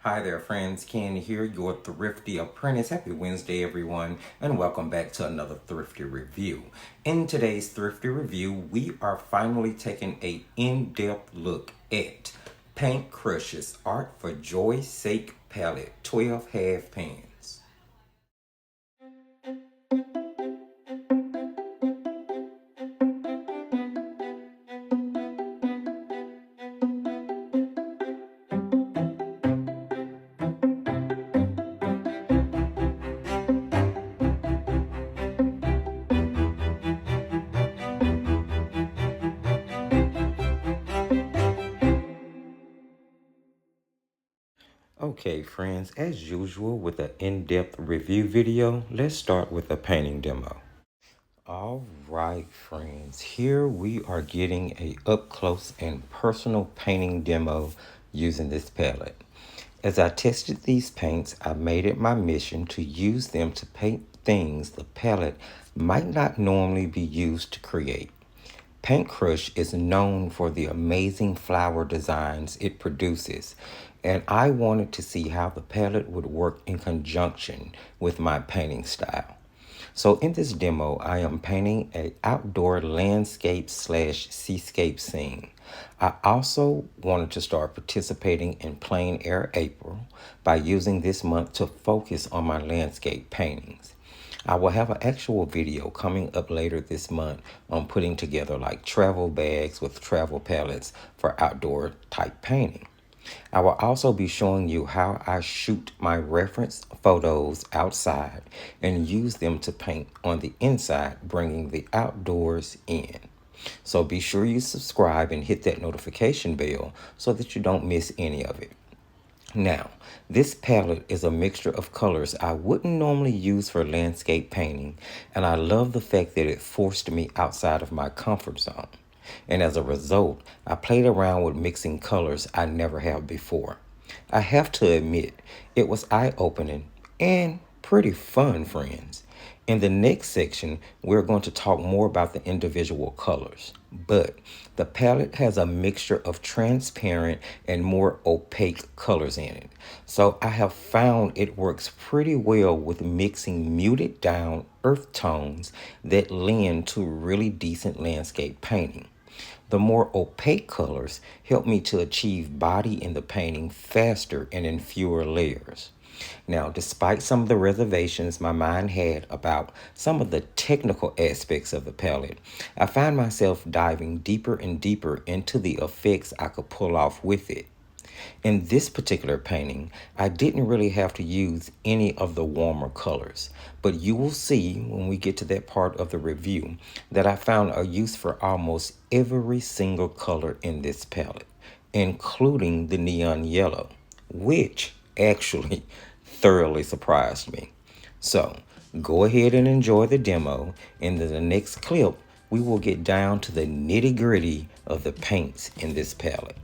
Hi there friends, Ken here, your Thrifty Apprentice. Happy Wednesday everyone, and welcome back to another Thrifty Review. In today's Thrifty Review, we are finally taking an in-depth look at Paintcrush's Art for Joy's Sake palette, 12 half pans. Okay friends, as usual with an in-depth review video, let's start with a painting demo. All right, friends, here we are getting a up-close and personal painting demo using this palette. As I tested these paints, I made it my mission to use them to paint things the palette might not normally be used to create. Paintcrush is known for the amazing flower designs it produces, and I wanted to see how the palette would work in conjunction with my painting style. So in this demo, I am painting an outdoor landscape / seascape scene. I also wanted to start participating in Plein Air April by using this month to focus on my landscape paintings. I will have an actual video coming up later this month on putting together like travel bags with travel palettes for outdoor type painting. I will also be showing you how I shoot my reference photos outside and use them to paint on the inside, bringing the outdoors in. So be sure you subscribe and hit that notification bell so that you don't miss any of it. Now, this palette is a mixture of colors I wouldn't normally use for landscape painting, and I love the fact that it forced me outside of my comfort zone. And as a result, I played around with mixing colors I never have before. I have to admit, it was eye-opening and pretty fun, friends. In the next section, we're going to talk more about the individual colors, but the palette has a mixture of transparent and more opaque colors in it. So I have found it works pretty well with mixing muted down earth tones that lend to really decent landscape painting. The more opaque colors help me to achieve body in the painting faster and in fewer layers. Now, despite some of the reservations my mind had about some of the technical aspects of the palette, I find myself diving deeper and deeper into the effects I could pull off with it. In this particular painting, I didn't really have to use any of the warmer colors, but you will see when we get to that part of the review that I found a use for almost every single color in this palette, including the neon yellow, which actually thoroughly surprised me. So go ahead and enjoy the demo, and in the next clip, we will get down to the nitty-gritty of the paints in this palette.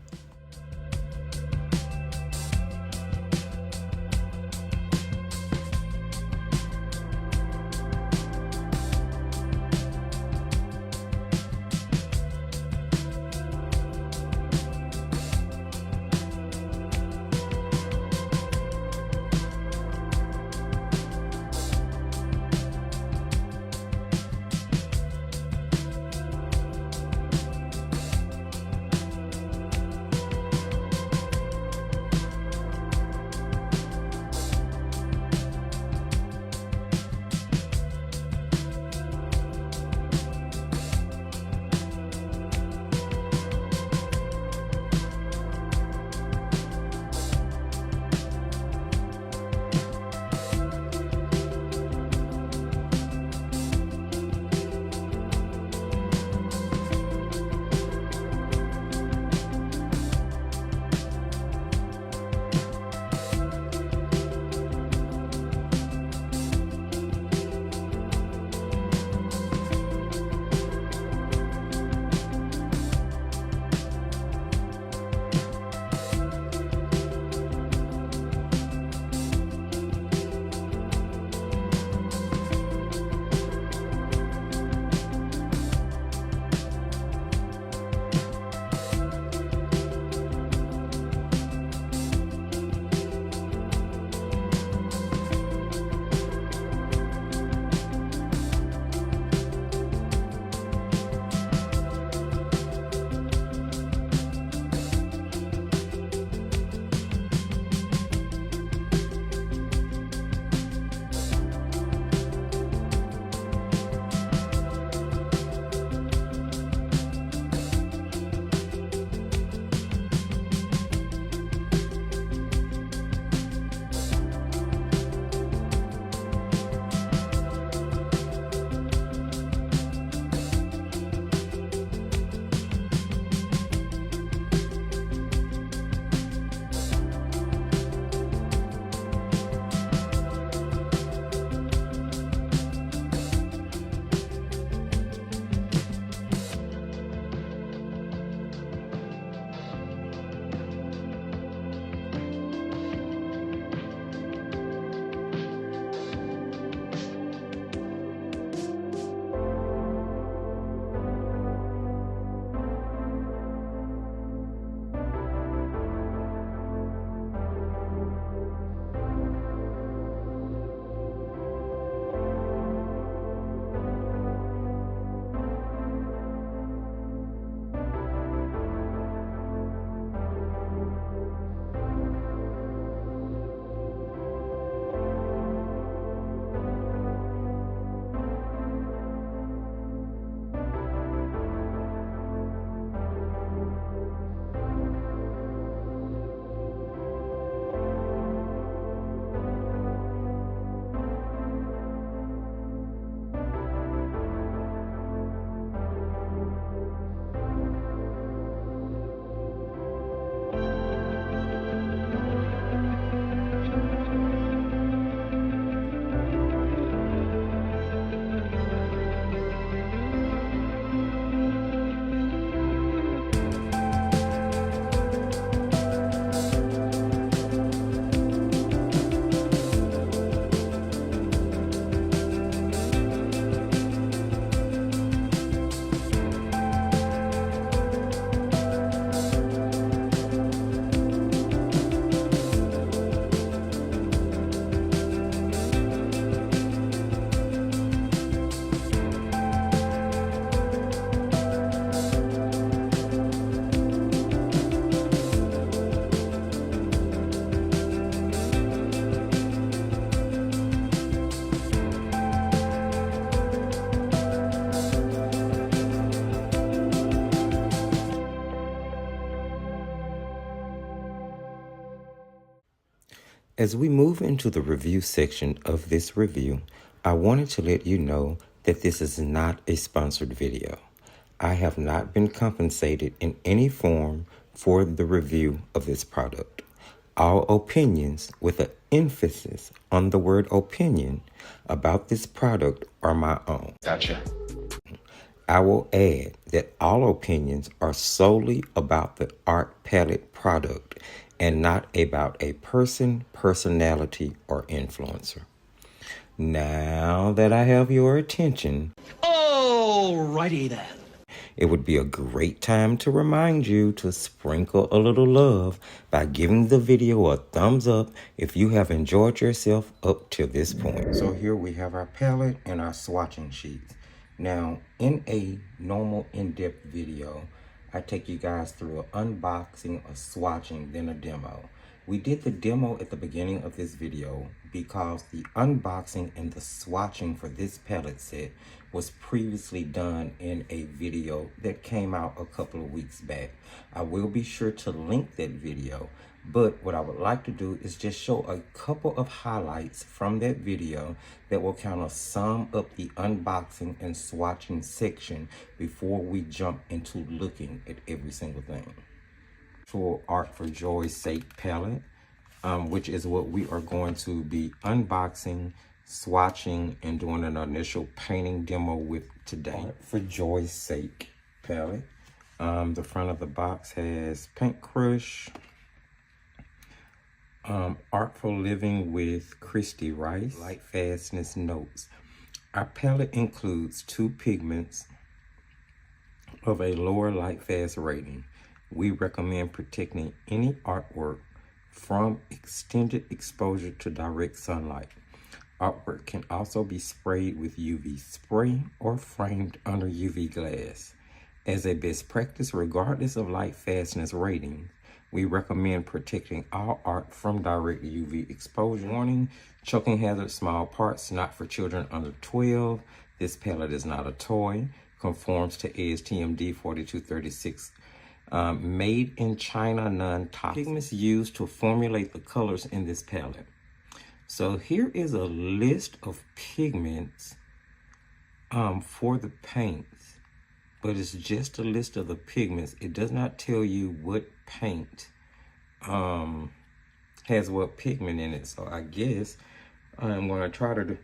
As we move into the review section of this review, I wanted to let you know that this is not a sponsored video. I have not been compensated in any form for the review of this product. All opinions, with an emphasis on the word opinion, about this product are my own. Gotcha. I will add that all opinions are solely about the art palette product and not about a person, personality, or influencer. Now that I have your attention, Alrighty then. it would be a great time to remind you to sprinkle a little love by giving the video a thumbs up if you have enjoyed yourself up to this point. So here we have our palette and our swatching sheets. Now, in a normal in-depth video, I take you guys through an unboxing, a swatching, then a demo. We did the demo at the beginning of this video because the unboxing and the swatching for this palette set was previously done in a video that came out a couple of weeks back. I will be sure to link that video, but what I would like to do is just show a couple of highlights from that video that will kind of sum up the unboxing and swatching section before we jump into looking at every single thing. For Art for Joy's Sake palette, which is what we are going to be unboxing, swatching, and doing an initial painting demo with today. Art for Joy's Sake palette. The front of the box has Paintcrush, Artful Living with Christy Rice, Light Fastness Notes. Our palette includes 2 pigments of a lower light fast rating. We recommend protecting any artwork from extended exposure to direct sunlight. Artwork can also be sprayed with UV spray or framed under UV glass. As a best practice, regardless of light fastness rating, we recommend protecting all art from direct UV exposure. Warning, choking hazard, small parts, not for children under 12. This palette is not a toy, conforms to ASTM D4236. Made in China, non-toxic. Pigments used to formulate the colors in this palette. So here is a list of pigments for the paints, but it's just a list of the pigments. It does not tell you what paint has what pigment in it. So I guess I'm going to try to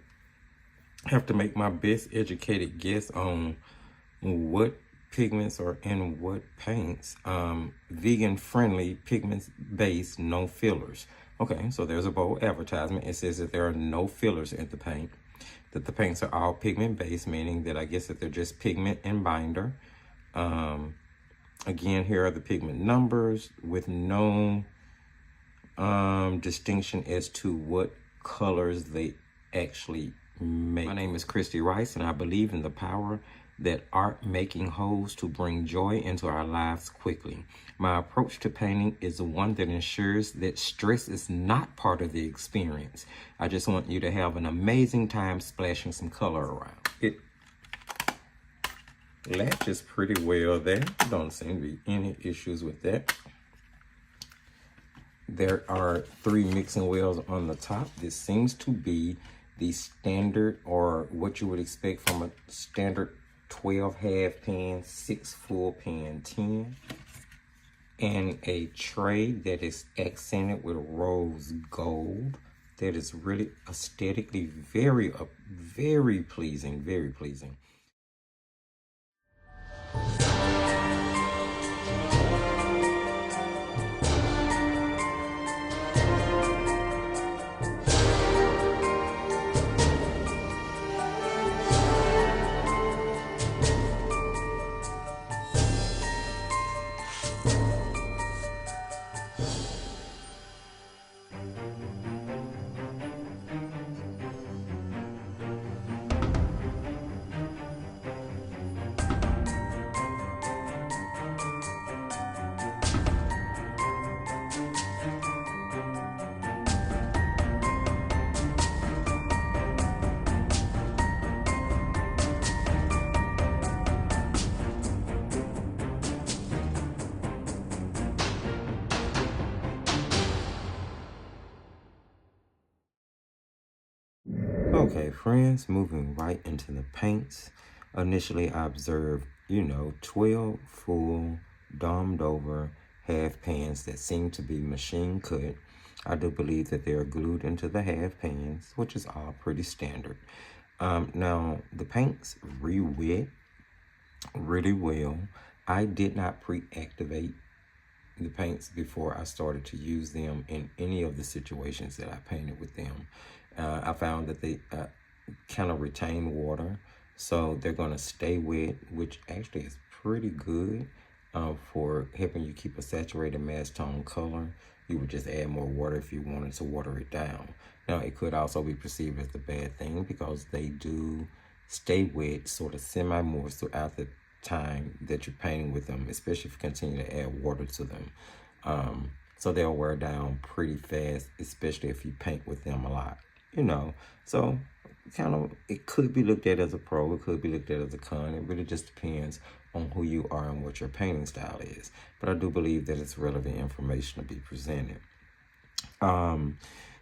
have to make my best educated guess on what pigments are in what paints. Vegan friendly, pigments based, no fillers. Okay, so there's a bold advertisement. It says that there are no fillers in the paint, that the paints are all pigment based, meaning that I guess that they're just pigment and binder. Again, here are the pigment numbers with no distinction as to what colors they actually make. My name is Christy Rice, and I believe in the power that art making holds to bring joy into our lives quickly. My approach to painting is one that ensures that stress is not part of the experience. I just want you to have an amazing time splashing some color around. It latches pretty well there. Don't seem to be any issues with that. There are 3 mixing wells on the top. This seems to be the standard, or what you would expect from a standard 12 half pan, 6 full pan 10, and a tray that is accented with rose gold. That is really aesthetically very pleasing, very pleasing. Okay, friends, moving right into the paints. Initially, I observed, 12 full, domed over half pans that seem to be machine cut. I do believe that they are glued into the half pans, which is all pretty standard. Now, the paints re-wet really well. I did not pre-activate the paints before I started to use them in any of the situations that I painted with them. I found that they kind of retain water, so they're going to stay wet, which actually is pretty good for helping you keep a saturated mass tone color. You would just add more water if you wanted to water it down. Now, it could also be perceived as a bad thing because they do stay wet sort of semi-moist throughout the time that you're painting with them, especially if you continue to add water to them. So they'll wear down pretty fast, especially if you paint with them a lot, So kind of, it could be looked at as a pro, it could be looked at as a con. It really just depends on who you are and what your painting style is. But I do believe that it's relevant information to be presented.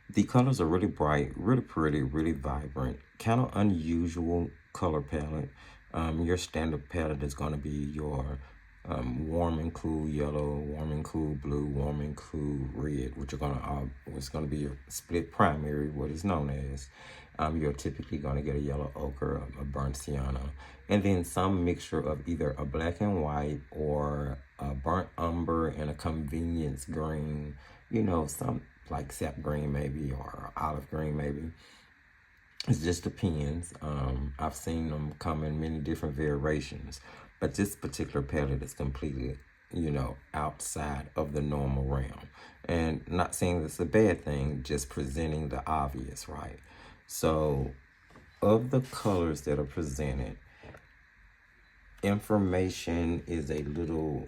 The colors are really bright, really pretty, really vibrant, kind of unusual color palette. Your standard palette is going to be your warm and cool yellow, warm and cool blue, warm and cool red, which are what's going to be your split primary, what is known as. You're typically going to get a yellow ochre, a burnt sienna, and then some mixture of either a black and white or a burnt umber and a convenience green, some like sap green maybe, or olive green maybe. It just depends. I've seen them come in many different variations, but this particular palette is completely, outside of the normal realm. And not saying this is a bad thing, just presenting the obvious, right? So, of the colors that are presented, information is a little,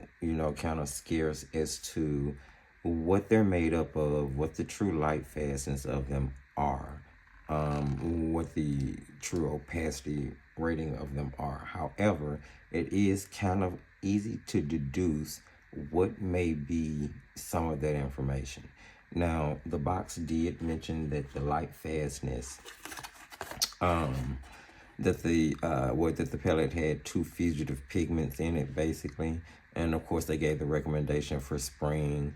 kind of scarce as to what they're made up of, what the true light fastness of them are, what the true opacity rating of them are. However, it is kind of easy to deduce what may be some of that information. Now, the box did mention that the light fastness, that the palette had 2 fugitive pigments in it, basically. And of course, they gave the recommendation for spraying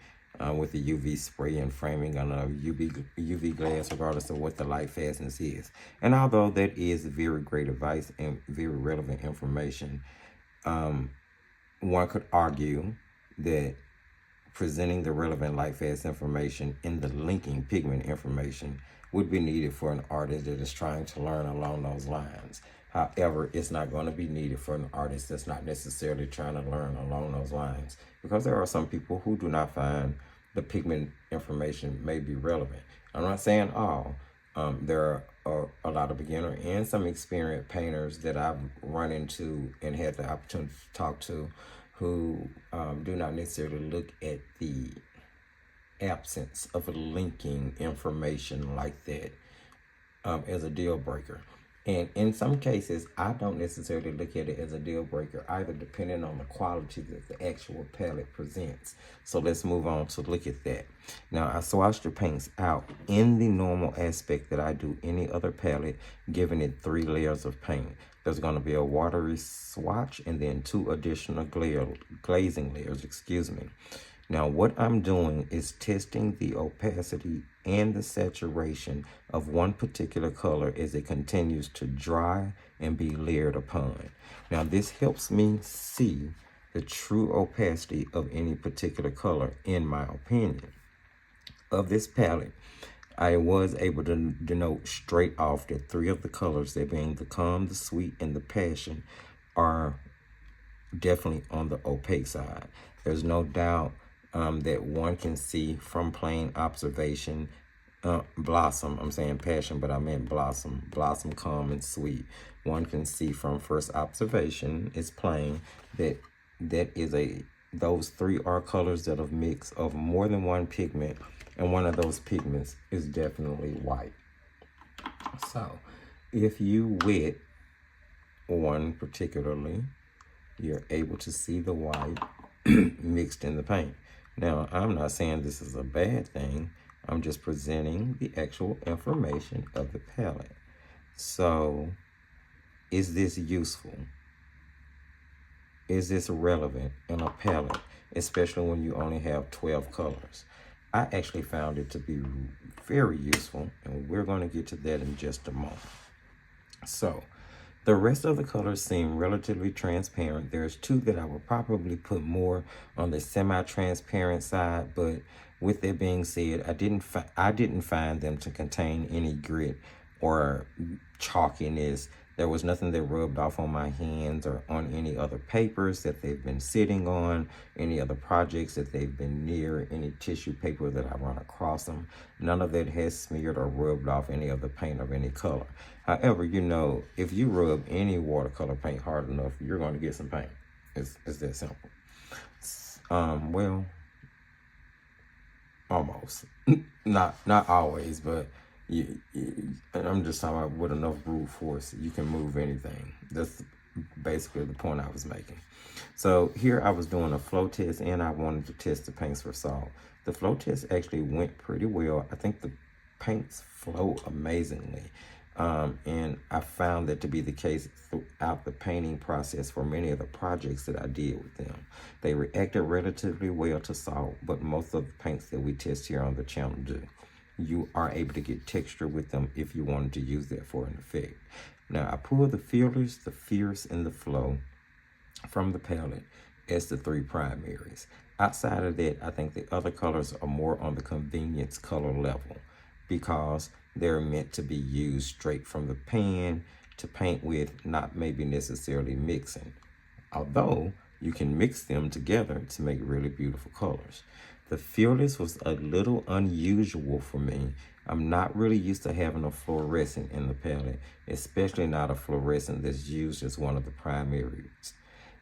with the UV spray and framing on a UV glass, regardless of what the light fastness is. And although that is very great advice and very relevant information, one could argue that presenting the relevant light fast information in the linking pigment information would be needed for an artist that is trying to learn along those lines. However, it's not going to be needed for an artist that's not necessarily trying to learn along those lines, because there are some people who do not find the pigment information may be relevant. I'm not saying all. There are a lot of beginner and some experienced painters that I've run into and had the opportunity to talk to who do not necessarily look at the absence of linking information like that as a deal breaker. And in some cases, I don't necessarily look at it as a deal breaker either, depending on the quality that the actual palette presents. So let's move on to look at that. Now, I swatched the paints out in the normal aspect that I do any other palette, giving it 3 layers of paint. There's going to be a watery swatch and then 2 additional glazing layers, Now, what I'm doing is testing the opacity and the saturation of one particular color as it continues to dry and be layered upon. Now, this helps me see the true opacity of any particular color, in my opinion. Of this palette, I was able to denote straight off that 3 of the colors, that being the calm, the sweet, and the passion, are definitely on the opaque side. There's no doubt that one can see from plain observation, blossom, I'm saying passion, but I meant blossom, calm, and sweet. One can see from first observation, it's plain, that those 3 are colors that have mixed of more than one pigment, and one of those pigments is definitely white. So, if you wet one particularly, you're able to see the white mixed in the paint. Now, I'm not saying this is a bad thing. I'm just presenting the actual information of the palette. So, is this useful? Is this relevant in a palette, especially when you only have 12 colors? I actually found it to be very useful, and we're going to get to that in just a moment. So, the rest of the colors seem relatively transparent. There's two that I would probably put more on the semi-transparent side, but with that being said, I didn't find them to contain any grit or chalkiness. There was nothing that rubbed off on my hands or on any other papers that they've been sitting on, any other projects that they've been near, any tissue paper that I run across them. None of that has smeared or rubbed off any of the paint of any color. However, you know, if you rub any watercolor paint hard enough, you're going to get some paint. It's that simple. Well, almost. not always, but I'm just talking about with enough brute force, you can move anything. That's basically the point I was making. So here I was doing a flow test, and I wanted to test the paints for salt. The flow test actually went pretty well. I think the paints flow amazingly. And I found that to be the case throughout the painting process for many of the projects that I did with them. They reacted relatively well to salt, but most of the paints that we test here on the channel do. You are able to get texture with them if you wanted to use that for an effect. Now, I pulled the Fearless, the Fierce, and the Flow from the palette as the three primaries. Outside of that, I think the other colors are more on the convenience color level because they're meant to be used straight from the pan to paint with, not maybe necessarily mixing. Although you can mix them together to make really beautiful colors. The Fearless was a little unusual for me. I'm not really used to having a fluorescent in the palette, especially not a fluorescent that's used as one of the primaries.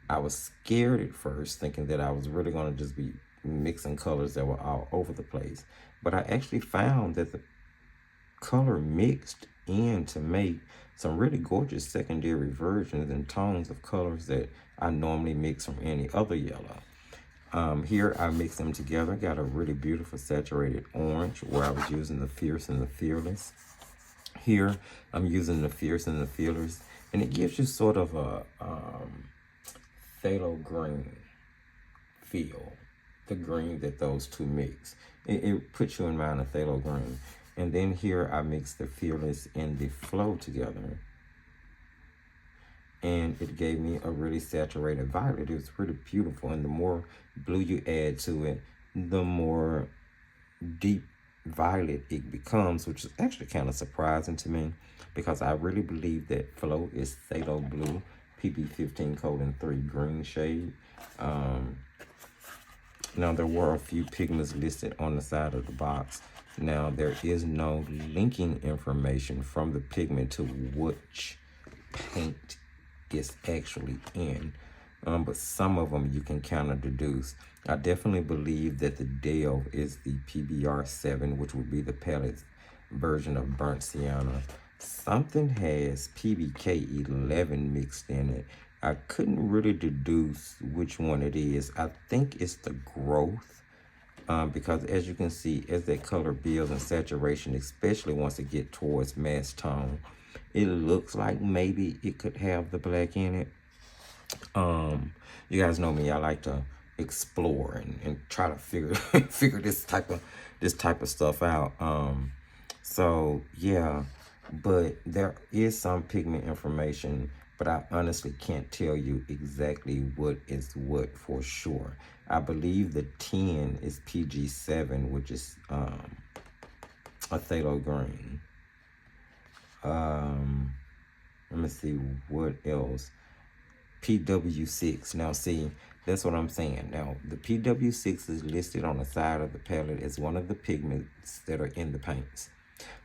I was scared at first, thinking that I was really going to just be mixing colors that were all over the place. But I actually found that the color mixed in to make some really gorgeous secondary versions and tones of colors that I normally mix from any other yellow. Here I mixed them together, got a really beautiful saturated orange where I was using the Fierce and the Fearless. Here I'm using the Fierce and the Fearless, and it gives you sort of a phthalo green feel, the green that those two mix. It puts you in mind of phthalo green. And then here I mix the Fearless and the Flow together, and it gave me a really saturated violet. It was pretty beautiful, and the more blue you add to it, the more deep violet it becomes, which is actually kind of surprising to me because I really believe that Flow is phthalo blue, PB15 colon 3 green shade. Now there were a few pigments listed on the side of the box. Now there is no linking information from the pigment to which paint is actually in, but some of them you can kind of deduce. I definitely believe that the Delve is the PBR7, which would be the palette's version of burnt sienna. Something has PBK11 mixed in it. I couldn't really deduce which one it is. I think it's the Growth, because as you can see, as that color builds in saturation, especially once it gets towards mass tone, it looks like maybe it could have the black in it. You guys know me, I like to explore and try to figure this type of stuff out. So yeah, but there is some pigment information, but I honestly can't tell you exactly what is what for sure. I believe the 10 is PG7, which is a phthalo green. Let me see what else. PW6. Now see, that's what I'm saying. Now the PW6 is listed on the side of the palette as one of the pigments that are in the paints,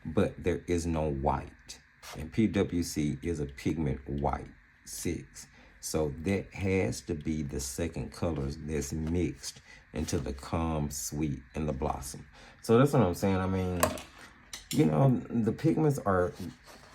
but there is no white, and PWC is a pigment white 6. So that has to be the second colors that's mixed into the Calm, Sweet, and the Blossom. So that's what I'm saying. I mean, you know, the pigments are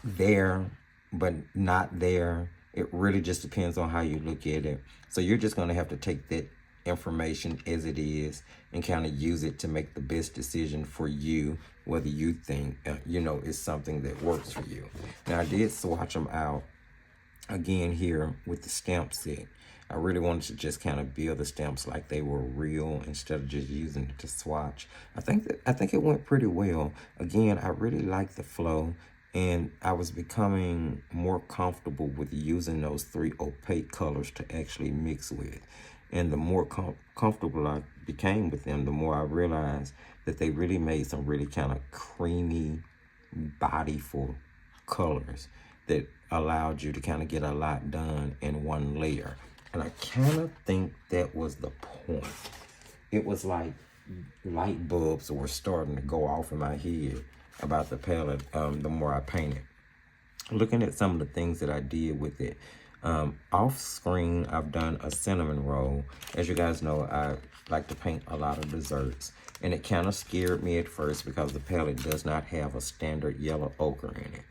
there, but not there. It really just depends on how you look at it. So you're just going to have to take that information as it is and kind of use it to make the best decision for you, whether you think, you know, it's something that works for you. Now, I did swatch them out again here with the stamp set. I really wanted to just kind of build the stamps like they were real instead of just using it to swatch. I think it went pretty well. Again, I really like the flow, and I was becoming more comfortable with using those 3 opaque colors to actually mix with. And the more comfortable I became with them, the more I realized that they really made some really kind of creamy, bodyful colors that allowed you to kind of get a lot done in one layer. And I kind of think that was the point. It was like light bulbs were starting to go off in my head about the palette the more I painted. Looking at some of the things that I did with it, off screen, I've done a cinnamon roll. As you guys know, I like to paint a lot of desserts, and it kind of scared me at first because the palette does not have a standard yellow ochre in it.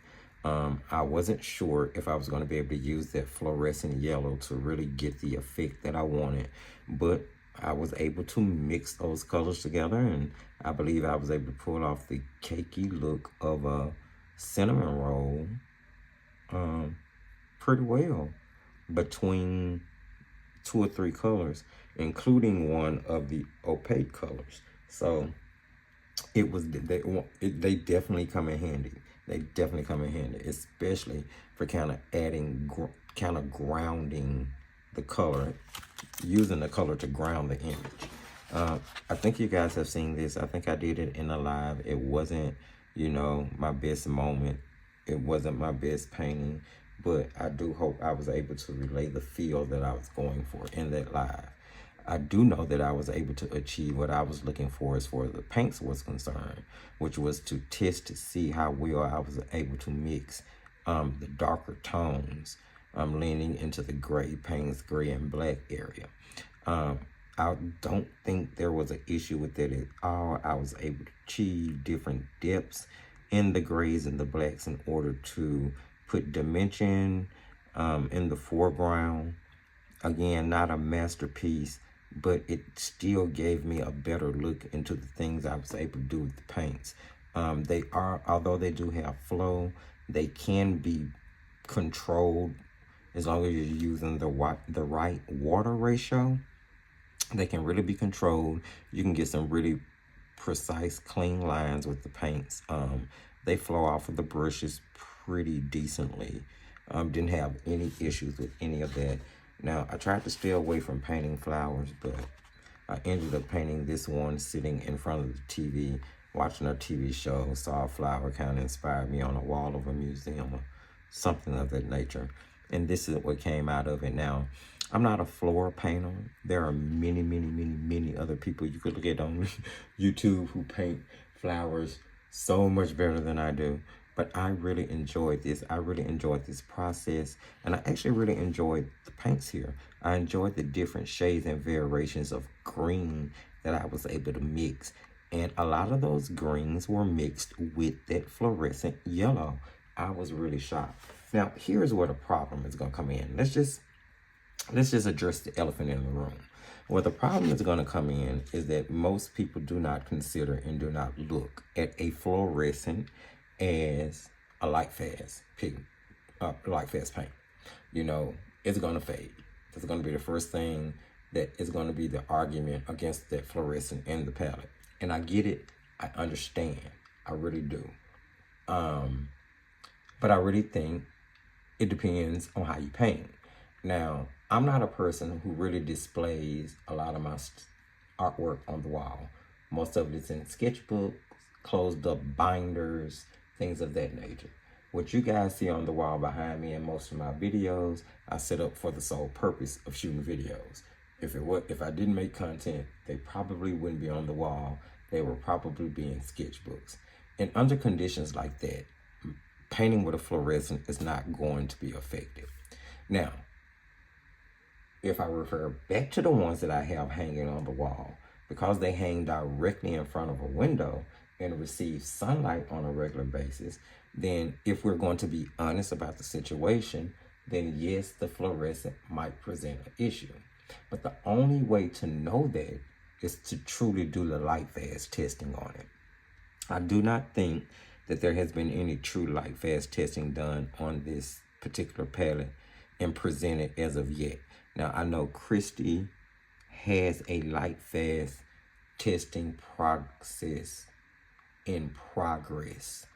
I wasn't sure if I was going to be able to use that fluorescent yellow to really get the effect that I wanted, but I was able to mix those colors together, and I believe I was able to pull off the cakey look of a cinnamon roll pretty well between 2 or 3 colors, including one of the opaque colors. So it was they definitely come in handy. They definitely come in handy, especially for kind of adding, kind of grounding the color, using the color to ground the image. I think you guys have seen this. I think I did it in a live. It wasn't, you know, my best moment. It wasn't my best painting, but I do hope I was able to relay the feel that I was going for in that live. I do know that I was able to achieve what I was looking for as far as the paints was concerned, which was to test to see how well I was able to mix the darker tones, leaning into the gray paints, gray and black area. I don't think there was an issue with that at all. I was able to achieve different depths in the grays and the blacks in order to put dimension in the foreground. Again, not a masterpiece, but it still gave me a better look into the things I was able to do with the paints. They are, although they do have flow, they can be controlled as long as you're using the right water ratio. They can really be controlled. You can get some really precise, clean lines with the paints. They flow off of the brushes pretty decently. Didn't have any issues with any of that. Now, I tried to stay away from painting flowers, but I ended up painting this one sitting in front of the TV, watching a TV show. Saw a flower, kind of inspired me on a wall of a museum or something of that nature. And this is what came out of it. Now, I'm not a floral painter. There are many other people you could look at on YouTube who paint flowers so much better than I do. But I really enjoyed this. I really enjoyed this process. And I actually really enjoyed the paints here. I enjoyed the different shades and variations of green that I was able to mix. And a lot of those greens were mixed with that fluorescent yellow. I was really shocked. Now, here's where the problem is going to come in. Let's just address the elephant in the room. Where the problem is going to come in is that most people do not consider and do not look at a fluorescent as a light fast paint. You know, it's going to fade. That's going to be the first thing that is going to be the argument against that fluorescent in the palette. And I get it. I understand. I really do. But I really think it depends on how you paint. Now, I'm not a person who really displays a lot of my artwork on the wall. Most of it is in sketchbooks, closed up binders, things of that nature. What you guys see on the wall behind me in most of my videos, I set up for the sole purpose of shooting videos. If I didn't make content, they probably wouldn't be on the wall. They would probably be in sketchbooks. And under conditions like that, painting with a fluorescent is not going to be effective. Now, if I refer back to the ones that I have hanging on the wall, because they hang directly in front of a window and receive sunlight on a regular basis, then if we're going to be honest about the situation, then yes, the fluorescent might present an issue. But the only way to know that is to truly do the light fast testing on it. I do not think that there has been any true light fast testing done on this particular palette and presented as of yet. Now, I know Christy has a light fast testing process in progress.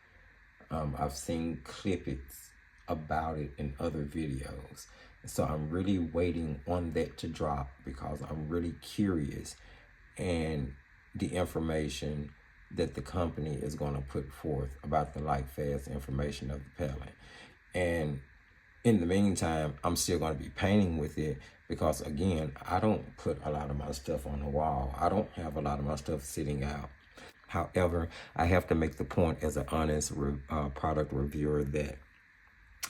I've seen clippets about it in other videos. So I'm really waiting on that to drop because I'm really curious and the information that the company is going to put forth about the light fast information of the palette. And in the meantime, I'm still going to be painting with it because, again, I don't put a lot of my stuff on the wall. I don't have a lot of my stuff sitting out. However, I have to make the point as an honest product reviewer that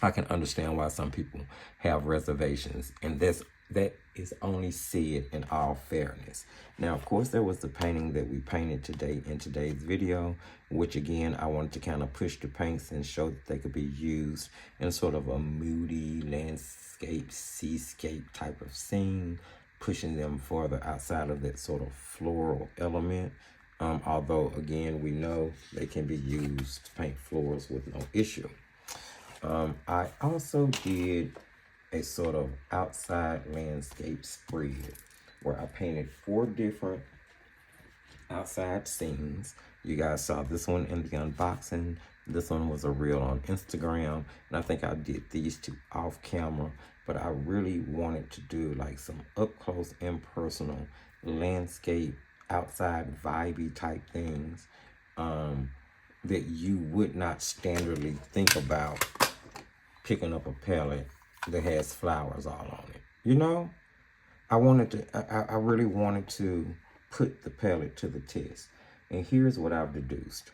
I can understand why some people have reservations, and that is only said in all fairness. Now, of course, there was the painting that we painted today in today's video, which again, I wanted to kind of push the paints and show that they could be used in sort of a moody landscape, seascape type of scene, pushing them further outside of that sort of floral element. Although, again, we know they can be used to paint floors with no issue. I also did a sort of outside landscape spread where I painted 4 different outside scenes. You guys saw this one in the unboxing. This one was a reel on Instagram, and I think I did these 2 off camera, but I really wanted to do like some up close and personal landscape, outside vibey type things that you would not standardly think about picking up a palette that has flowers all on it. You know, I really wanted to put the palette to the test. And here's what I've deduced.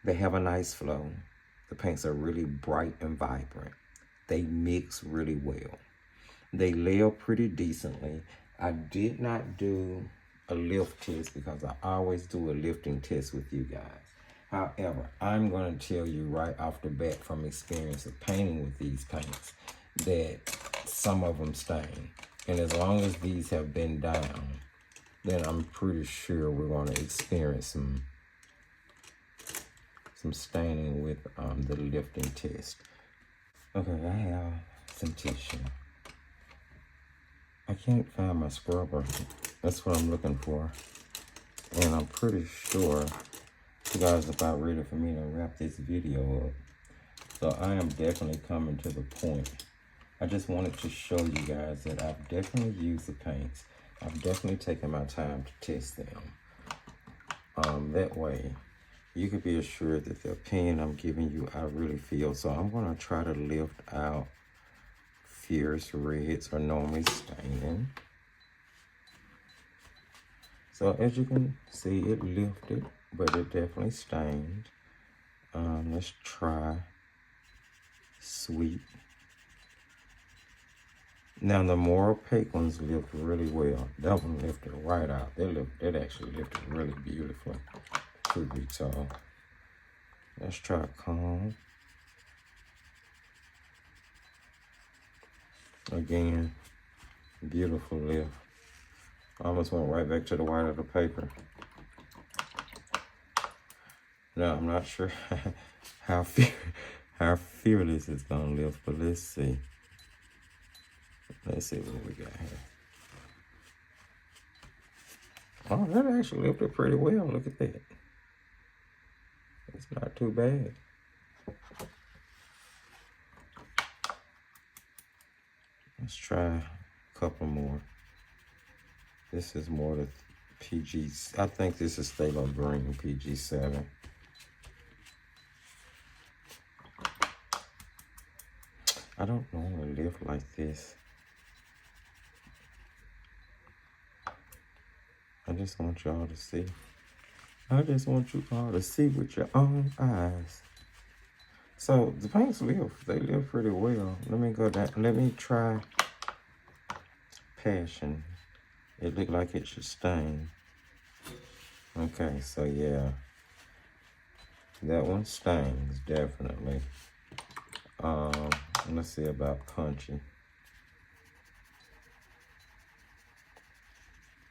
They have a nice flow. The paints are really bright and vibrant. They mix really well. They layer pretty decently. I did not do a lift test because I always do a lifting test with you guys. However, I'm going to tell you right off the bat from experience of painting with these paints that some of them stain. And as long as these have been down, then I'm pretty sure we're going to experience some staining with the lifting test. Okay, I have some tissue. I can't find my scrubber. That's what I'm looking for. And I'm pretty sure you guys are about ready for me to wrap this video up. So I am definitely coming to the point. I just wanted to show you guys that I've definitely used the paints. I've definitely taken my time to test them. That way, you can be assured that the opinion I'm giving you, I really feel. So I'm going to try to lift out fierce reds or normally staining. So as you can see, it lifted, but it definitely stained. Let's try sweet. Now the more opaque ones lift really well. That one lifted right out. That actually lifted really beautifully. Truth be told. Let's try calm. Again, beautiful lift. Almost went right back to the white of the paper. Now I'm not sure how fearless it's gonna lift, but let's see. Let's see what we got here. Oh, that actually lifted pretty well. Look at that. It's not too bad. Let's try a couple more. This is more the PG. I think this is Phthalo Green PG7. I don't normally lift like this. I just want y'all to see. I just want you all to see with your own eyes. So the paints lift. They lift pretty well. Let me go down. Let me try Passion. It looked like it should stain. Okay, so yeah. That one stains, definitely. Let's see about Punchy.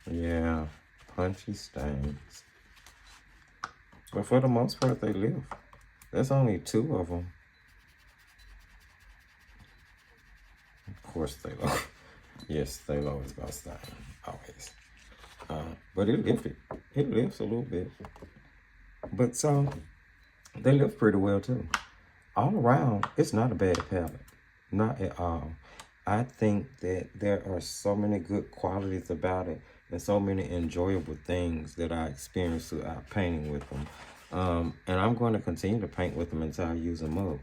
Yeah, punchy stains. But for the most part, they live. There's only 2 of them. Of course, they low. Yes, they low is gonna stain, always. But it lifted. It lifts a little bit. But so, they lift pretty well too. All around, it's not a bad palette. Not at all. I think that there are so many good qualities about it and so many enjoyable things that I experienced throughout painting with them. And I'm going to continue to paint with them until I use them up.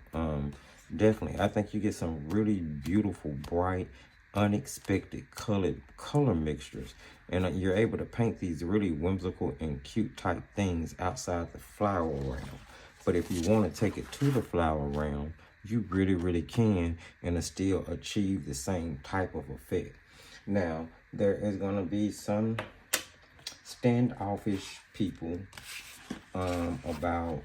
Definitely. I think you get some really beautiful, bright, unexpected color mixtures. And you're able to paint these really whimsical and cute type things outside the flower realm. But if you want to take it to the flower realm, you really can, and still achieve the same type of effect. Now, there is going to be some standoffish people about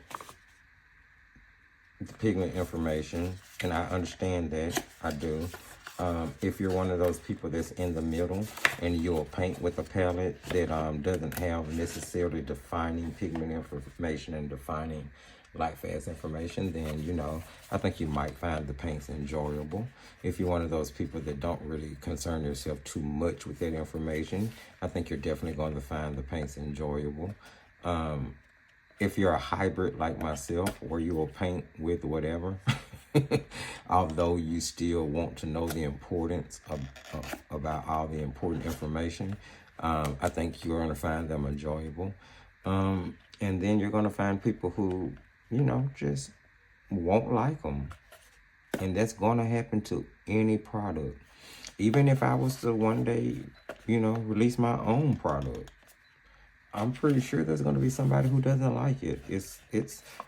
the pigment information, and I understand that. I do. If you're one of those people that's in the middle and you'll paint with a palette that doesn't have necessarily defining pigment information and defining light fast information, then, you know, I think you might find the paints enjoyable. If you're one of those people that don't really concern yourself too much with that information, I think you're definitely going to find the paints enjoyable. If you're a hybrid like myself, where you will paint with whatever, although you still want to know the importance about all the important information, I think you're going to find them enjoyable. And then you're going to find people who, you know, just won't like them. And that's going to happen to any product. Even if I was to one day, you know, release my own product, I'm pretty sure there's going to be somebody who doesn't like it. It's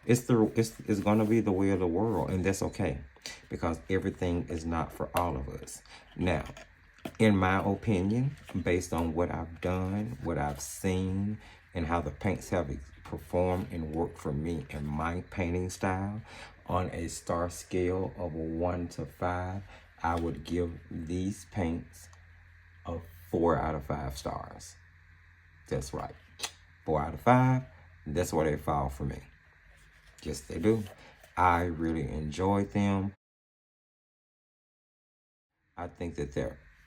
going to be the way of the world, and that's okay, because everything is not for all of us. Now, in my opinion, based on what I've done, what I've seen, and how the paints have performed and worked for me and my painting style, on a star scale of 1 to 5, I would give these paints a 4 out of 5 stars. That's right. 4 out of 5, that's where they fall for me. Yes, they do. I really enjoyed them. I think that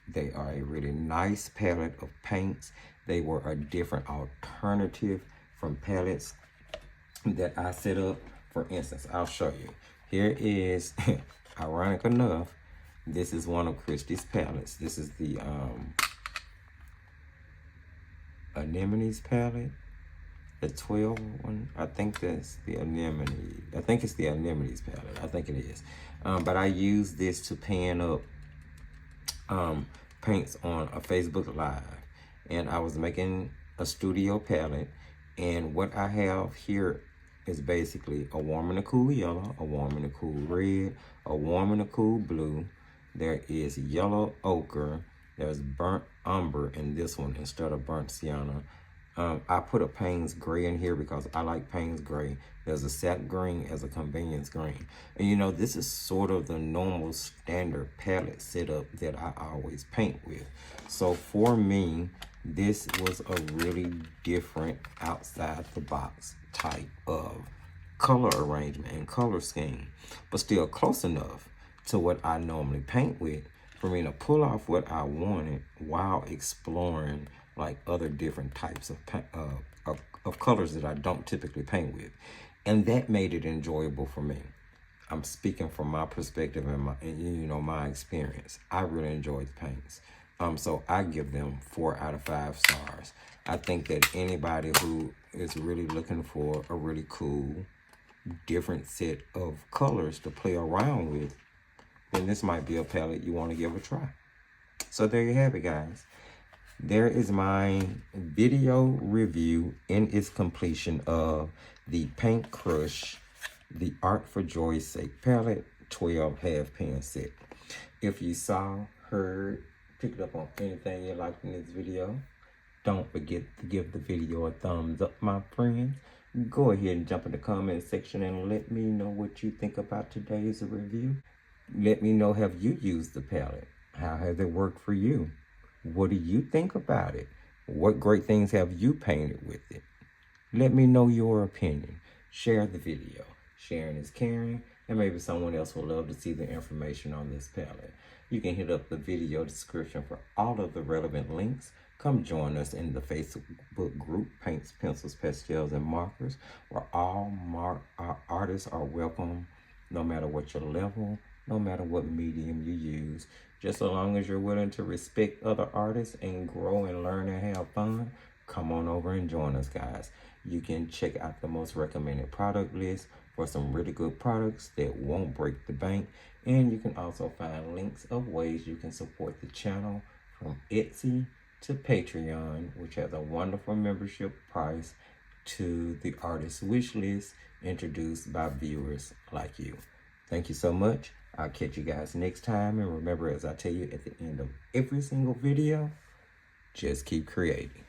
they are a really nice palette of paints. They were a different alternative from palettes that I set up. For instance, I'll show you. Here is, ironic enough, this is one of Christie's palettes. This is the Anemone's palette. The 12 one, I think that's the Anemone. I think it's the Anemone's palette. I think it is. But I use this to pan up paints on a Facebook Live. And I was making a studio palette. And what I have here is basically a warm and a cool yellow, a warm and a cool red, a warm and a cool blue. There is yellow ochre. There's burnt umber in this one instead of burnt sienna. I put a Payne's gray in here because I like Payne's gray. There's a sap green as a convenience green. And you know, this is sort of the normal standard palette setup that I always paint with. So for me, this was a really different outside the box type of color arrangement and color scheme, but still close enough to what I normally paint with for me to pull off what I wanted while exploring like other different types of colors that I don't typically paint with. And that made it enjoyable for me. I'm speaking from my perspective and my experience. I really enjoyed the paints. So I give them 4 out of 5 stars. I think that anybody who is really looking for a really cool, different set of colors to play around with, then this might be a palette you want to give a try. So there you have it, guys. There is my video review in its completion of the Paintcrush, the Art for Joy's Sake palette, 12 half pan set. If you saw, heard, picked up on anything you liked in this video, don't forget to give the video a thumbs up, my friends. Go ahead and jump in the comment section and let me know what you think about today's review. Let me know, have you used the palette? How has it worked for you? What do you think about it? What great things have you painted with it? Let me know your opinion. Share the video. Sharing is caring, and maybe someone else will love to see the information on this palette. You can hit up the video description for all of the relevant links. Come join us in the Facebook group, Paints, Pencils, Pastels, and Markers, where all artists are welcome, no matter what your level, no matter what medium you use. Just so long as you're willing to respect other artists and grow and learn and have fun, come on over and join us, guys. You can check out the most recommended product list for some really good products that won't break the bank. And you can also find links of ways you can support the channel, from Etsy to Patreon, which has a wonderful membership price, to the artist wish list introduced by viewers like you. Thank you so much. I'll catch you guys next time. And remember, as I tell you at the end of every single video, just keep creating.